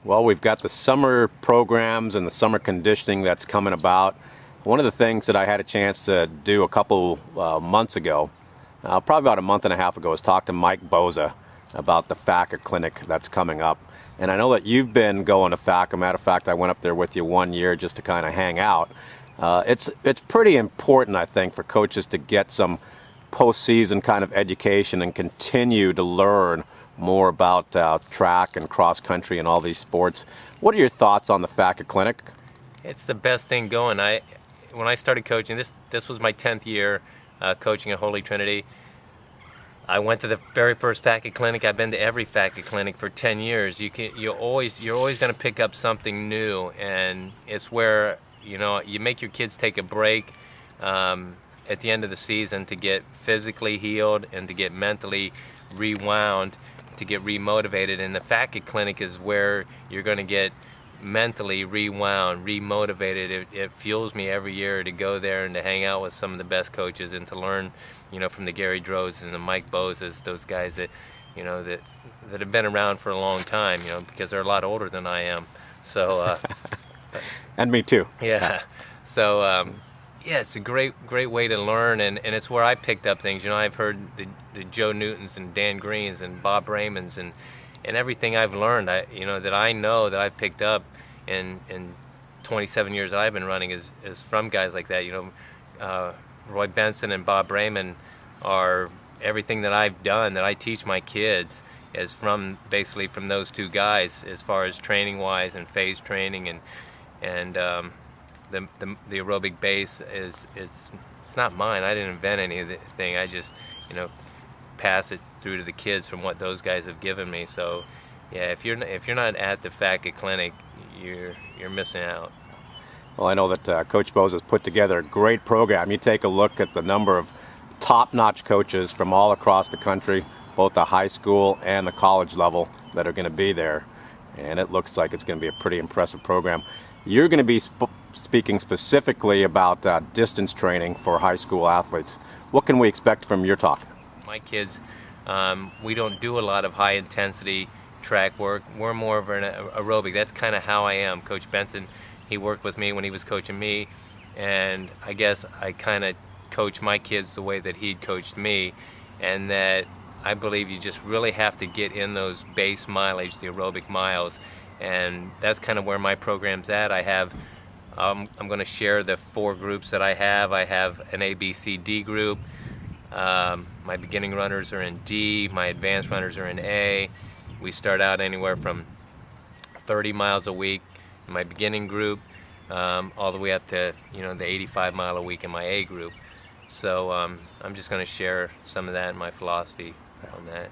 Well, we've got the summer programs and the summer conditioning that's coming about. One of the things that I had a chance to do a couple months ago, probably about a month and a half ago, is talk to Mike Boza about the FACA clinic that's coming up. And I know that you've been going to FACA. Matter of fact, I went up there with you one year just to kind of hang out. It's pretty important, I think, for coaches to get some postseason kind of education and continue to learn more about track and cross country and all these sports. What are your thoughts on the FACA clinic? It's the best thing going. When I started coaching, this was my 10th year coaching at Holy Trinity. I went to the very first FACA clinic. I've been to every FACA clinic for 10 years. You're always going to pick up something new, and it's where you make your kids take a break at the end of the season to get physically healed and to get mentally rewound, to get remotivated. And the FACA clinic is where you're going to get mentally rewound, remotivated. It fuels me every year to go there and to hang out with some of the best coaches and to learn, from the Gary Drozes and the Mike Bozas, those guys that, that have been around for a long time, because they're a lot older than I am. So. And me too. Yeah. So. Yeah, it's a great way to learn, and it's where I picked up things. I've heard the Joe Newtons and Dan Greens and Bob Raymonds and everything I've learned, that I've picked up in 27 years that I've been running is from guys like that. Roy Benson and Bob Raymond are everything that I've done, that I teach my kids, is basically from those two guys, as far as training wise and phase training and the aerobic base it's not mine. I didn't invent anything. I just pass it through to the kids from what those guys have given me. So yeah, if you're not at the FACA clinic, you're missing out. Well, I know that Coach Boza has put together a great program. You take a look at the number of top-notch coaches from all across the country, both the high school and the college level, that are going to be there, and it looks like it's going to be a pretty impressive program. You're going to be speaking specifically about distance training for high school athletes. What can we expect from your talk? My kids, we don't do a lot of high-intensity track work. We're more of an aerobic. That's kind of how I am. Coach Benson, he worked with me when he was coaching me, and I guess I kind of coach my kids the way that he'd coached me, and that I believe you just really have to get in those base mileage, the aerobic miles, and that's kind of where my program's at. I'm going to share the 4 groups that I have. I have an A, B, C, D group. My beginning runners are in D. My advanced runners are in A. We start out anywhere from 30 miles a week in my beginning group, all the way up to the 85 mile a week in my A group. So I'm just going to share some of that in my philosophy on that.